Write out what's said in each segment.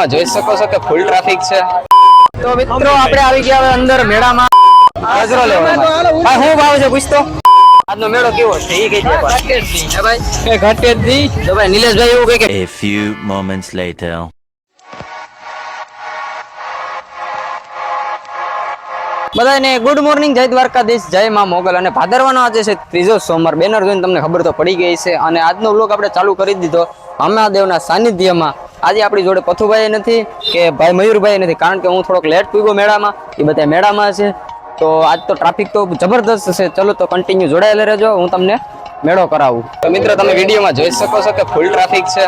માં જોઈ શકો છો કે ફૂલ ટ્રાફિક છે। તો મિત્રો આપણે આવી ગયા હવે અંદર મેળામાં ગજરો લેવા। ભાઈ હું ભાવ છે પૂછતો? આજનો મેળો કેવો છે ઈ કહી દે ભાઈ। એ ઘટે દી તો ભાઈ નિલેશભાઈ એવું કહે કે A few moments later. બધાને ગુડ મોર્નિંગ, જય દ્વારકાધીશ, જય માં મોગલ। અને ભાદરવાનો આજે છે ત્રીજો સોમવાર। બેનર જોઈને તમને ખબર તો પડી ગઈ છે। અને આજનો વ્લોગ આપણે ચાલુ કરી દીધો ભામાદેવના સાનિધ્યમાં। આજે આપણી જોડે પથુભાઈ નથી કે ભાઈ મયુરભાઈ નથી, કારણ કે હું થોડોક લેટ પૂગ્યો મેળામાં, એ બધા મેળામાં છે। તો આજ તો ટ્રાફિક તો જબરદસ્ત છે। ચલો તો કન્ટિન્યુ જોડાયેલા રહેજો, હું તમને મેળો કરાવું। તો મિત્રો તમે વિડીયોમાં જોઈ શકો છો કે ફૂલ ટ્રાફિક છે।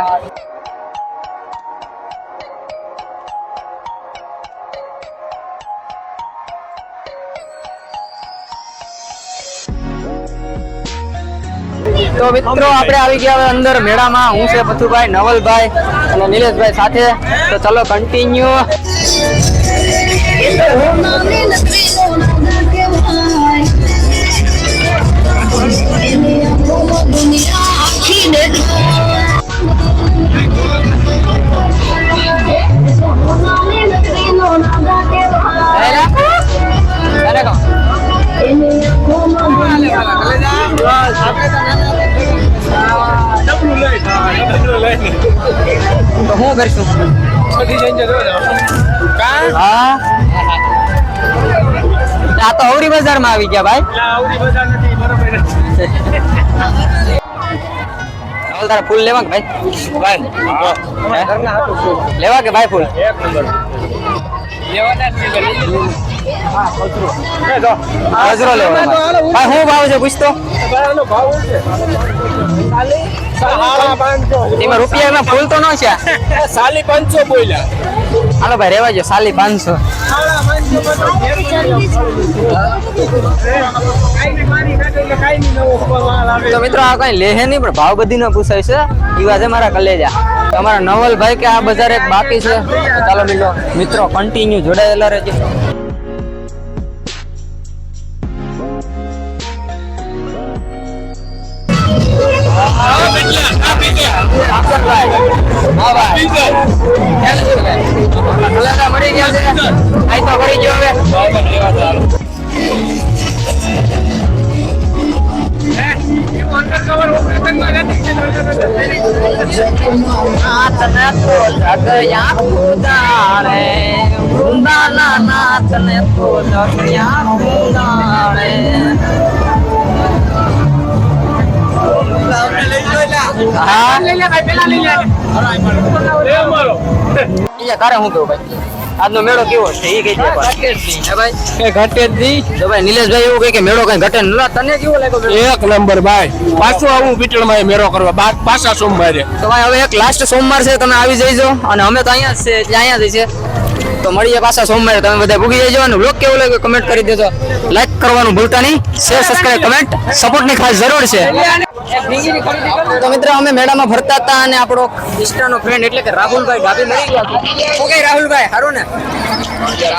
તો મિત્રો આપણે આવી ગયા હવે અંદર મેળામાં। હું છે પથુભાઈ, નવલભાઈ અને નિલેશભાઈ સાથે। તો ચલો કન્ટિન્યુ। તો હું કરશું હા આ તો અવરી બજાર માં આવી ગયા ભાઈ। તારા ફૂલ લેવા કે ભાઈ? લેવા કે ભાઈ ફૂલ ગજરો લેવા ભાઈ હું ભાવ છે પૂછતો? એમાં રૂપિયામાં ફૂલ તો ન છે। 500 બોલ્યા। હાલો ભાઈ રેવા જો 550। તો મિત્રો આ કઈ લેહે નહીં, પણ ભાવ બધી ના પૂછાય છે। એ વાત છે મારા કલેજા। તમારા નવલભાઈ કે આ બજાર એક બાકી છે। ચાલો મિત્રો કન્ટિન્યુ જોડાયેલા રહેજો। મળી ગયા છે આ તો કરી ગયો હવે। તારે હું કેવું ભાઈ આજનો મેળો કેવો છે ઈ કહી દે ભાઈ। ઘટે દી તો ભાઈ નિલેશભાઈ એવું કહે કે મેળો કઈ ઘટે ન। તને કેવો લાગ્યો? એક નંબર ભાઈ। પાછું આવું પીટળમાં મેળો કરવા પાછા સોમવારે। તો ભાઈ હવે એક લાસ્ટ સોમવાર છે, તમે આવી જઈજો। અને અમે તો અહીંયા જ છે એટલે અહીંયા જ છે। તો મળીએ પાછા સોમવારે, તમે બધા ભૂગી જજો। અને વ્લોગ કેવો લાગ્યો કમેન્ટ કરી દેજો, લાઈક કરવાનું ભૂલતા નહીં, શેર સબસ્ક્રાઇબ કમેન્ટ સપોર્ટની ખાસ જરૂર છે। તો મિત્રો અમે મેળામાં ફરતા હતા અને આપણો ઇન્સ્ટાનો ફ્રેન્ડ એટલે કે રાહુલભાઈ ડાબી મળી ગયા છે। ઓકે રાહુલભાઈ સારું ને?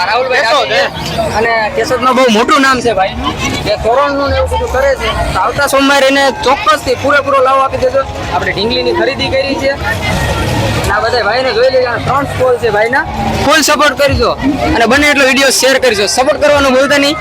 રાહુલભાઈ અને કેશોદમાં બહુ મોટું નામ છે ભાઈ, જે તોરણનું ને એવું બધું કરે છે। તો આવતા સોમવારે એને ચોક્કસથી પૂરેપૂરો લાવો આપી દેજો। આપણે ઢીંગલીની ખરીદી કરી છે અને આ બધા ભાઈને જોઈ લેજો। 3 સ્ટોલ છે ભાઈના, ફૂલ સપોર્ટ કરજો અને બને એટલો વિડીયો શેર કરજો, સપોર્ટ કરવાનું ભૂલતા નહીં।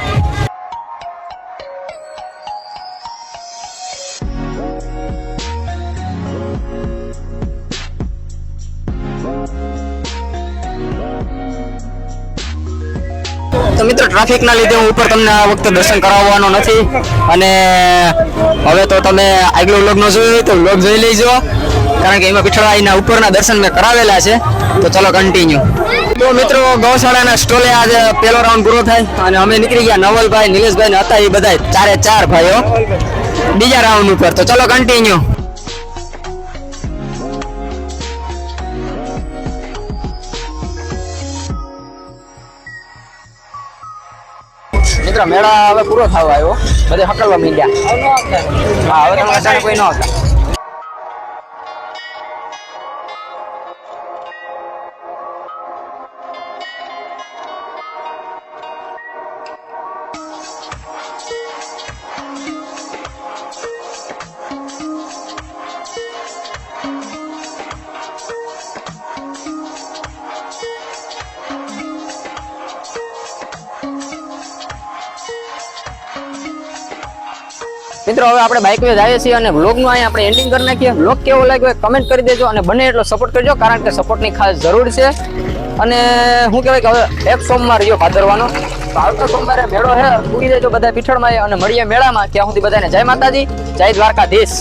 તો મિત્રો ટ્રાફિક ના લીધે હું ઉપર તમને આ વખતે દર્શન કરાવવાનો નથી। અને હવે તો તમે આગલો વ્લોગ નો જોયો તો વ્લોગ જોઈ લેજો, કારણ કે એમાં પીઠળાઈના ઉપરના દર્શન મેં કરાવેલા છે। તો ચલો કન્ટિન્યુ। તો મિત્રો ગૌશાળાના સ્ટોલે આજે પહેલો રાઉન્ડ પૂરો થાય અને અમે નીકળી ગયા નવલભાઈ, નિલેશભાઈ ને હતા એ બધા 4 ભાઈઓ બીજા રાઉન્ડ ઉપર। તો ચલો કન્ટિન્યુ। મિત્રો મેળા હવે પૂરો થવા આવ્યો, બધે હકલવા માંડ્યા। હા હવે તમે અચાનક કોઈ ન હતા। મિત્રો હવે આપણે બાઇક વે જઈએ છીએ અને વ્લોગનું અહીંયા આપણે એન્ડિંગ કરી નાખીએ. વ્લોગ કેવો લાગ્યો એ કમેન્ટ કરી દેજો અને બને એટલો સપોર્ટ કરજો, કારણ કે સપોર્ટની ખાસ જરૂર છે. અને શું કહેવાય કે હવે એક સોમવાર રહ્યો ભાદરવાનો, તો આવતા સોમવારે મેળો છે, પૂરી દેજો બધા પીઠળમાં અને મળીએ મેળામાં. ત્યાં સુધી બધાને જય માતાજી, જય દ્વારકાધીશ.